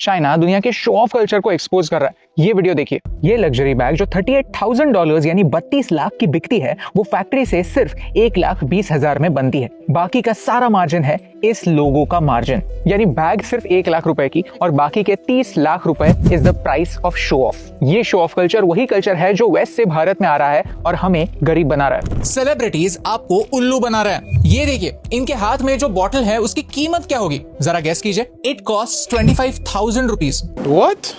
China दुनिया के show off culture को एक्सपोज कर रहा है। ये वीडियो देखिए। ये लग्जरी बैग जो $38,000 यानी 32 लाख की बिकती है, वो फैक्ट्री से सिर्फ 1,20,000 में बनती है। बाकी का सारा मार्जिन है इस लोगो का मार्जिन, यानी बैग सिर्फ 1 लाख रुपए की और बाकी के 30 लाख रुपए is the price of show off. ये शो ऑफ कल्चर वही कल्चर है जो वेस्ट से भारत में आ रहा है और हमें गरीब बना रहा है। सेलिब्रिटीज आपको उल्लू बना रहे हैं। ये देखिए, इनके हाथ में जो बॉटल है उसकी कीमत क्या होगी, जरा गेस कीजिए। It cost 25,000 rupees. What?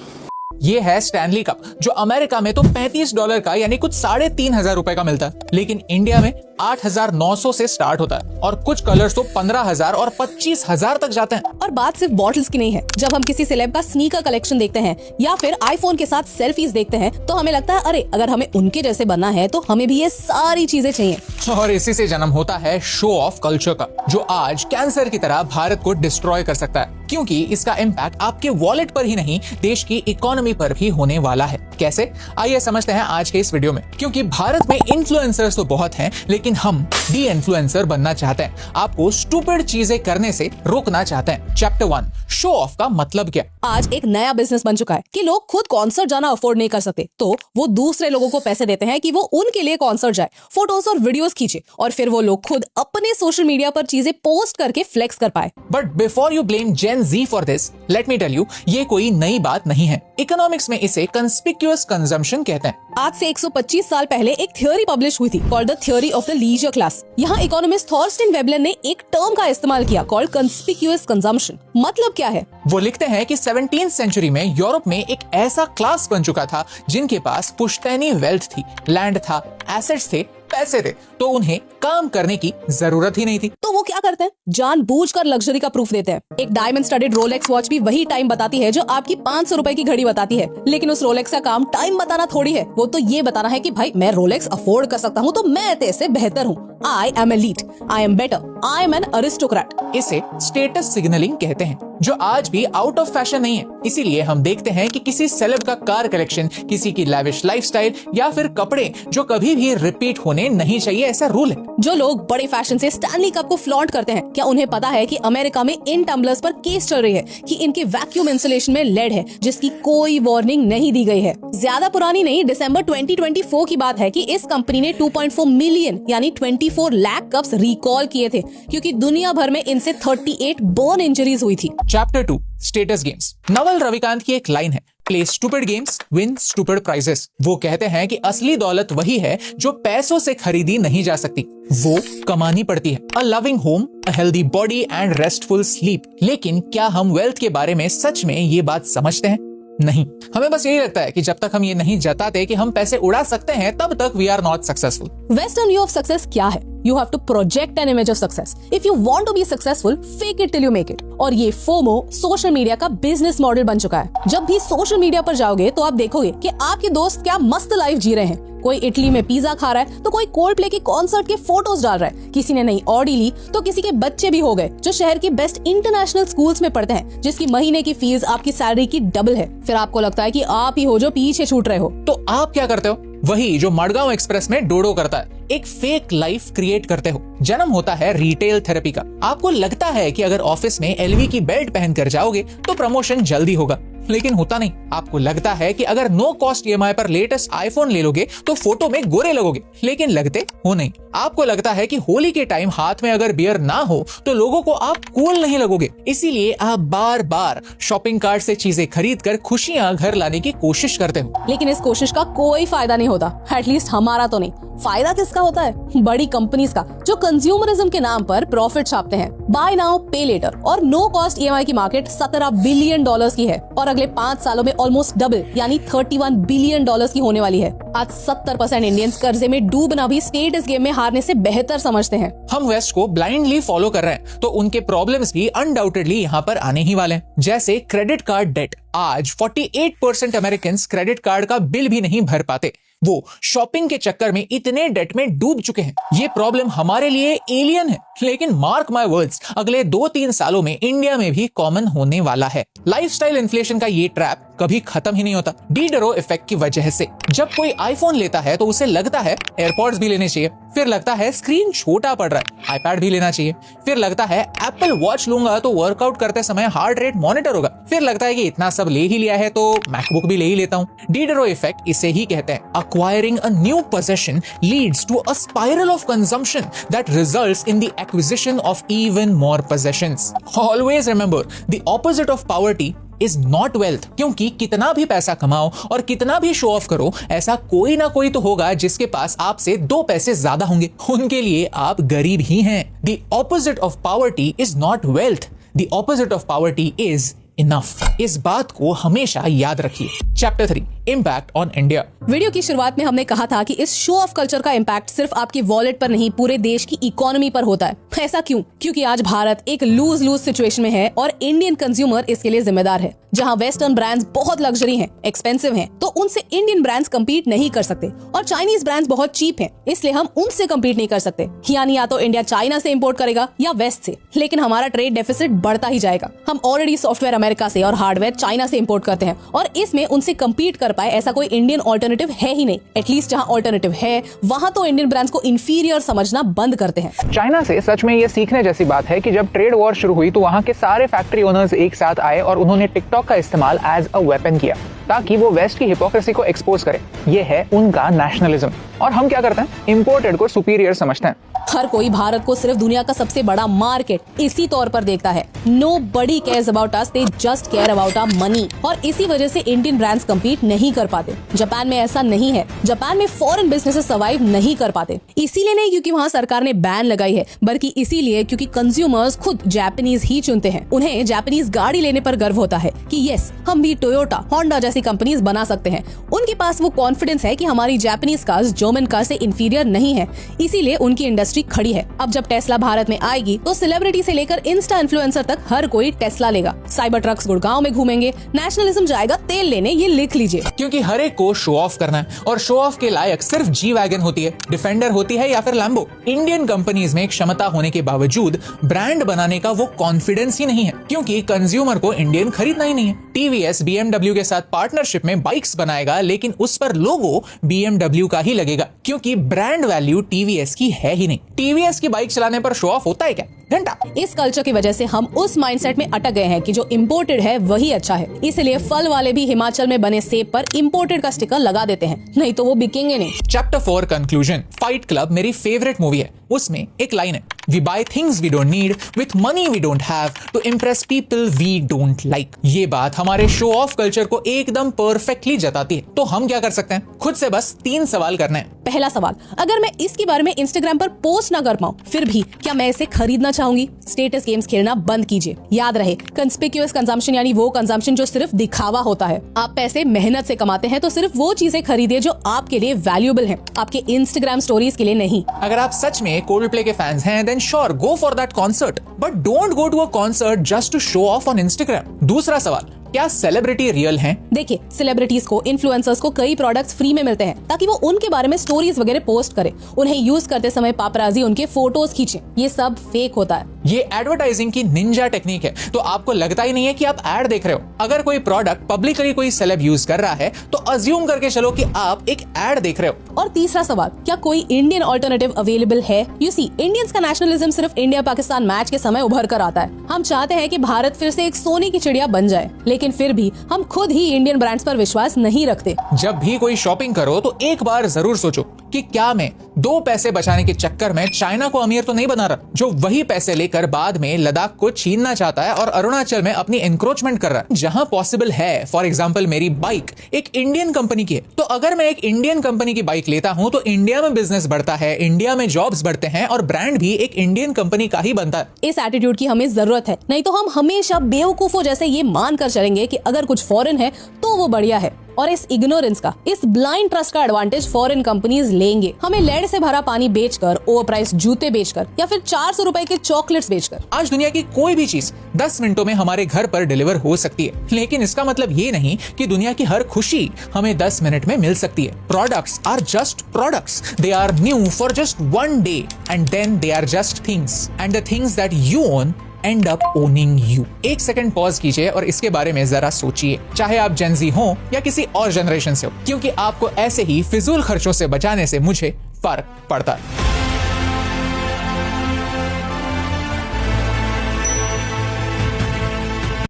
ये है स्टैनली कप, जो अमेरिका में तो $35 का यानी कुछ 3,500 रुपए का मिलता है, लेकिन इंडिया में 8,900 से स्टार्ट होता है और कुछ कलर्स तो 15,000 और 25,000 तक जाते हैं। और बात सिर्फ बॉटल्स की नहीं है। जब हम किसी सेलेब का स्नीकर कलेक्शन देखते हैं या फिर आईफोन के साथ सेल्फीज देखते हैं तो हमें लगता है अरे अगर हमें उनके जैसे बनना है तो हमें भी ये सारी चीजें चाहिए। और इसी से जन्म होता है शो ऑफ कल्चर का, जो आज कैंसर की तरह भारत को डिस्ट्रॉय कर सकता है, क्योंकि इसका इम्पैक्ट आपके वॉलेट पर ही नहीं देश की इकोनॉमी पर भी होने वाला है। कैसे, आइए समझते हैं आज के इस वीडियो में। क्योंकि भारत में इन्फ्लुएंसर्स तो बहुत हैं, लेकिन हम डी इन्फ्लुएंसर बनना चाहते हैं, आपको स्टूपिड चीजें करने से रोकना चाहते हैं। चैप्टर 1, शो ऑफ का मतलब क्या। आज एक नया बिजनेस बन चुका है कि लोग खुद कॉन्सर्ट जाना अफोर्ड नहीं कर सकते, तो वो दूसरे लोगों को पैसे देते हैं कि वो उनके लिए कॉन्सर्ट जाए, फोटोज और वीडियोस खींचे और फिर वो लोग खुद अपने सोशल मीडिया पर चीजें पोस्ट करके फ्लेक्स कर पाए। But before you blame Gen Z for this, let me tell you, ये कोई नई बात नहीं है। इकोनॉमिक्स में इसे कंस्पिक्यूअस कंजम्पशन कहते हैं। आज से 125 साल पहले एक थ्योरी पब्लिश हुई थी called the theory of the leisure class. यहाँ इकोनॉमिस्ट थॉर्स्टेन वेबलर ने एक टर्म का इस्तेमाल किया कॉल्ड कंस्पिक्यूअस कंजम्पशन। मतलब क्या है? वो लिखते हैं कि 17th सेंचुरी में यूरोप में एक ऐसा क्लास बन चुका था जिनके पास पुश्तैनी वेल्थ थी, लैंड था, एसेट्स थे, पैसे थे, तो उन्हें काम करने की जरूरत ही नहीं थी। तो वो क्या करते हैं? जानबूझकर लग्जरी का प्रूफ देते हैं। एक डायमंड स्टडेड रोलेक्स वॉच भी वही टाइम बताती है जो आपकी 500 रुपए की घड़ी बताती है, लेकिन उस रोलेक्स का काम टाइम बताना थोड़ी है। वो तो ये बताना है कि भाई मैं रोलेक्स अफोर्ड कर सकता हूँ तो मैं तेरे से बेहतर हूँ। I am elite, I am better, I am an aristocrat. इसे स्टेटस सिग्नलिंग कहते हैं, जो आज भी आउट ऑफ फैशन नहीं है। इसीलिए हम देखते हैं कि किसी सेलेब का कार कलेक्शन, किसी की लैविश लाइफस्टाइल या फिर कपड़े जो कभी भी रिपीट होने नहीं चाहिए, ऐसा रूल है। जो लोग बड़े फैशन से स्टैनली कप को फ्लॉन्ट करते हैं, क्या उन्हें पता है कि अमेरिका में इन टम्बलर्स पर केस चल रही है कि इनके वैक्यूम इंसुलेशन में लेड है, जिसकी कोई वार्निंग नहीं दी गई है। ज्यादा पुरानी नहीं, दिसंबर 2024 की बात है कि इस कंपनी ने 2.4 मिलियन यानी 24 लाख कप्स रिकॉल किए थे, क्योंकि दुनिया भर में इनसे 38 बर्न इंजरीज हुई थी। Chapter 2, status games. Naval Ravikant की एक लाइन है, play stupid games, win stupid prizes. वो कहते हैं कि असली दौलत वही है जो पैसों से खरीदी नहीं जा सकती, वो कमानी पड़ती है। A loving home, a healthy body and restful sleep. लेकिन क्या हम वेल्थ के बारे में सच में ये बात समझते हैं? नहीं। हमें बस यही लगता है कि जब तक हम ये नहीं जताते कि हम पैसे उड़ा सकते हैं, तब तक we are not successful. Western view of success क्या है? You have to project an image of success. If you want to be successful, fake it till you make it. और ये FOMO सोशल मीडिया का business model बन चुका है। जब भी सोशल मीडिया पर जाओगे तो आप देखोगे कि आपके दोस्त क्या मस्त लाइफ जी रहे हैं। कोई इटली में पिज्जा खा रहा है तो कोई कोल्डप्ले के कॉन्सर्ट के फोटोज डाल रहा है। किसी ने नई ऑडी ली तो किसी के बच्चे भी हो गए जो शहर के बेस्ट इंटरनेशनल स्कूल्स में पढ़ते हैं, जिसकी महीने की फीस आपकी सैलरी की डबल है। फिर आपको लगता है कि आप ही हो जो पीछे छूट रहे हो। तो आप क्या करते हो? वही जो मडगांव एक्सप्रेस में डोडो करता है, एक फेक लाइफ क्रिएट करते हो। जन्म होता है रिटेल थेरेपी का। आपको लगता है कि अगर ऑफिस में एलवी की बेल्ट पहनकर जाओगे तो प्रमोशन जल्दी होगा, लेकिन होता नहीं। आपको लगता है कि अगर नो कॉस्ट ईएमआई पर लेटेस्ट आईफोन ले लोगे तो फोटो में गोरे लगोगे, लेकिन लगते हो नहीं। आपको लगता है कि होली के टाइम हाथ में अगर बियर ना हो तो लोगों को आप कूल नहीं लगोगे, इसीलिए आप बार बार शॉपिंग कार्ट से चीजें खरीद कर खुशियां घर लाने की कोशिश करते हो। लेकिन इस कोशिश का कोई फायदा नहीं होता, एटलीस्ट हमारा तो नहीं। फायदा किसका होता है? बड़ी कंपनीज का, जो कंज्यूमरिज्म के नाम पर प्रॉफिट छापते हैं। बाय नाउ पे लेटर और नो कॉस्ट ईएमआई की मार्केट $17 बिलियन की है और अगले 5 सालों में ऑलमोस्ट डबल यानी $31 बिलियन की होने वाली है। आज 70% इंडियंस कर्जे में डूबना भी स्टेटस गेम में हारने से बेहतर समझते हैं। हम वेस्ट को ब्लाइंडली फॉलो कर रहे हैं तो उनके प्रॉब्लम्स भी अनडाउटेडली यहाँ पर आने ही वाले हैं, जैसे क्रेडिट कार्ड डेट। आज 48% अमेरिकन क्रेडिट कार्ड का बिल भी नहीं भर पाते। वो शॉपिंग के चक्कर में इतने डेट में डूब चुके हैं। ये प्रॉब्लम हमारे लिए एलियन है, लेकिन मार्क माय वर्ड्स, अगले 2-3 सालों में इंडिया में भी कॉमन होने वाला है। लाइफस्टाइल इन्फ्लेशन का ये ट्रैप कभी खत्म ही नहीं होता। डिडरो इफेक्ट की वजह से जब कोई आईफोन लेता है तो उसे लगता है एयरपॉड्स भी लेने चाहिए, फिर लगता है स्क्रीन छोटा पड़ रहा है, आईपैड भी लेना चाहिए, फिर लगता है एप्पल वॉच लूंगा तो वर्कआउट करते समय हार्ट रेट मॉनिटर होगा, फिर लगता है कि इतना सब ले ही लिया है तो मैकबुक भी ले ही लेता हूँ। डिडरो इफेक्ट इसे ही कहते हैं। Acquiring a new possession leads to a spiral of consumption that results in the acquisition of even more possessions. Always remember, the opposite of poverty is not wealth, क्योंकि कितना भी पैसा कमाओ और कितना भी शो ऑफ करो, ऐसा कोई ना कोई तो होगा जिसके पास आपसे 2 पैसे ज्यादा होंगे, उनके लिए आप गरीब ही हैं। The opposite of poverty is not wealth. The opposite of poverty is enough. इस बात को हमेशा याद रखिए। Chapter 3 impact on India. Video की शुरुआत में हमने कहा था कि इस शो ऑफ कल्चर का इम्पैक्ट सिर्फ आपके वॉलेट पर नहीं, पूरे देश की इकोनॉमी पर होता है। ऐसा क्यों? क्योंकि आज भारत एक लूज लूज सिचुएशन में है और इंडियन कंज्यूमर इसके लिए जिम्मेदार है। जहां वेस्टर्न ब्रांड्स बहुत लग्जरी हैं, एक्सपेंसिव हैं, तो उनसे इंडियन ब्रांड्स कम्पीट नहीं कर सकते और चाइनीज ब्रांड्स बहुत चीप हैं, इसलिए हम उनसे कम्पीट नहीं कर सकते। यानी या तो इंडिया चाइना से इम्पोर्ट करेगा या वेस्ट से, लेकिन हमारा ट्रेड डेफिसिट बढ़ता ही जाएगा। हम ऑलरेडी सॉफ्टवेयर अमेरिका से और हार्डवेयर चाइना से इम्पोर्ट करते हैं और इसमें उनसे कम्पीट कर पाए ऐसा कोई इंडियन ऑल्टरनेटिव है ही नहीं। एटलीस्ट जहां ऑल्टरनेटिव है वहां तो इंडियन ब्रांड्स को इंफीरियर समझना बंद करते हैं। चाइना से सच में ये सीखने जैसी बात है कि जब ट्रेड वॉर शुरू हुई तो वहां के सारे फैक्ट्री ओनर्स एक साथ आए और उन्होंने टिकटॉक का इस्तेमाल एज अ वेपन किया ताकि वो वेस्ट की हिपोक्रेसी को एक्सपोज करे। ये है उनका नेशनलिज्म। और हम क्या करते हैं? इंपोर्टेड को सुपीरियर समझते हैं। हर कोई भारत को सिर्फ दुनिया का सबसे बड़ा मार्केट इसी तौर पर देखता है। Nobody cares about us, they just care about our money। और इसी वजह से इंडियन ब्रांड्स कम्पीट नहीं कर पाते। जापान में ऐसा नहीं है। जापान में फॉरेन बिजनेसेस सर्वाइव नहीं कर पाते। इसीलिए नहीं क्योंकि वहाँ सरकार ने बैन लगाई है, बल्कि इसीलिए क्योंकि कंज्यूमर्स खुद जापानीज ही चुनते हैं। उन्हें जापानीज गाड़ी लेने पर गर्व होता है कि यस, हम भी टोयोटा, होंडा जैसी कंपनीज बना सकते हैं। उनके पास वो कॉन्फिडेंस है कि हमारी जापानीज कार्स जर्मन कार से इंफीरियर नहीं है, इसीलिए उनकी इंडस्ट्री खड़ी है। अब जब टेस्ला भारत में आएगी तो सेलिब्रिटी से लेकर इंस्टा इन्फ्लुएंसर तक हर कोई टेस्ला लेगा। साइबर ट्रक्स गुड़गांव में घूमेंगे, नेशनलिज्म जाएगा तेल लेने, ये लिख लीजिए। क्योंकि हर एक को शो ऑफ करना है और शो ऑफ के लायक सिर्फ जी वैगन होती है, डिफेंडर होती है या फिर लैम्बो। इंडियन कंपनीज में क्षमता होने के बावजूद ब्रांड बनाने का वो कॉन्फिडेंस ही नहीं है, क्योंकि कंज्यूमर को इंडियन खरीदना ही नहीं है। टीवीएस BMW के साथ पार्टनरशिप में बाइक्स बनाएगा, लेकिन उस पर लोगो BMW का ही लगेगा, क्योंकि ब्रांड वैल्यू टीवीएस की है ही नहीं। टीवीएस की बाइक चलाने पर शो ऑफ होता है क्या? घंटा। इस कल्चर की वजह से हम उस माइंडसेट में अटक गए हैं कि जो इम्पोर्टेड है वही अच्छा है। इसलिए फल वाले भी हिमाचल में बने सेब पर इम्पोर्टेड का स्टिकर लगा देते हैं, नहीं तो वो बिकेंगे नहीं। Chapter 4 conclusion. फाइट क्लब मेरी फेवरेट मूवी है। उसमें एक लाइन है, we buy things we don't need with money we don't have to impress people we don't like. ये बात हमारे शो ऑफ कल्चर को एकदम परफेक्टली जताती है। तो हम क्या कर सकते हैं? खुद से बस 3 सवाल करने हैं। पहला सवाल, अगर मैं इसके बारे में इंस्टाग्राम पर पोस्ट ना कर पाऊं, फिर भी क्या मैं इसे खरीदना चाहूंगी? स्टेटस गेम्स खेलना बंद कीजिए। याद रहे, कंस्पिक्यूअस कंजम्पशन यानी वो कंजम्पशन जो सिर्फ दिखावा होता है। आप पैसे मेहनत से कमाते हैं तो सिर्फ वो चीजें खरीदिए जो आपके लिए वैल्यूएबल हैं, आपके इंस्टाग्राम स्टोरीज के लिए नहीं। अगर आप सच में कोल्डप्ले के फैंस हैं, then sure go for that concert, but don't go to a concert just to show off on Instagram. दूसरा सवाल, क्या सेलिब्रिटी रियल हैं? देखिए, सेलिब्रिटीज को, इन्फ्लुएंसर्स को कई प्रोडक्ट्स फ्री में मिलते हैं ताकि वो उनके बारे में स्टोरीज वगैरह पोस्ट करें। उन्हें यूज करते समय पापराजी उनके फोटोज खींचे। ये सब फेक होता है। ये एडवर्टाइजिंग की निंजा टेक्निक है, तो आपको लगता ही नहीं है कि आप एड देख रहे हो। अगर कोई प्रोडक्ट पब्लिकली कोई सेलेब यूज कर रहा है तो अज्यूम करके चलो कि आप एक एड देख रहे हो। और तीसरा सवाल, क्या कोई इंडियन ऑल्टरनेटिव अवेलेबल है? यू सी, इंडियंस का नेशनलिज्म सिर्फ इंडिया पाकिस्तान मैच के समय उभर कर आता है। हम चाहते हैं कि भारत फिर से एक सोने की चिड़िया बन जाए, लेकिन फिर भी हम खुद ही इंडियन ब्रांड्स पर विश्वास नहीं रखते। जब भी कोई शॉपिंग करो तो एक बार जरूर सोचो कि क्या मैं 2 पैसे बचाने के चक्कर में चाइना को अमीर तो नहीं बना रहा, जो वही पैसे लेकर बाद में लद्दाख को छीनना चाहता है और अरुणाचल में अपनी एंक्रोचमेंट कर रहा है जहां पॉसिबल है। फॉर एग्जांपल, मेरी बाइक एक इंडियन कंपनी की है, तो अगर मैं एक इंडियन कंपनी की बाइक लेता हूं तो इंडिया में बिजनेस बढ़ता है, इंडिया में जॉब्स बढ़ते हैं और ब्रांड भी एक इंडियन कंपनी का ही बनता है। इस एटीट्यूड की हमें जरूरत है, नहीं तो हम हमेशा बेवकूफों जैसे ये मान कर चलेंगे कि अगर कुछ फॉरेन है तो वो बढ़िया है। और इस इग्नोरेंस का, इस ब्लाइंड ट्रस्ट का एडवांटेज फॉरेन कंपनीज लेंगे। हमें लेड से भरा पानी बेचकर, ओवर प्राइस जूते बेचकर या फिर 400 रुपए के चॉकलेट्स बेचकर। आज दुनिया की कोई भी चीज 10 मिनटों में हमारे घर पर डिलीवर हो सकती है, लेकिन इसका मतलब ये नहीं कि दुनिया की हर खुशी हमें 10 मिनट में मिल सकती है। Products are just products, they are new for just 1 day and then they are just things, and the things that you own end up owning you. एक सेकंड पॉज कीजिए और इसके बारे में जरा सोचिए, चाहे आप जेनजी हो या किसी और जनरेशन से हो, क्योंकि आपको ऐसे ही फिजूल खर्चों से बचाने से मुझे फर्क पड़ता है।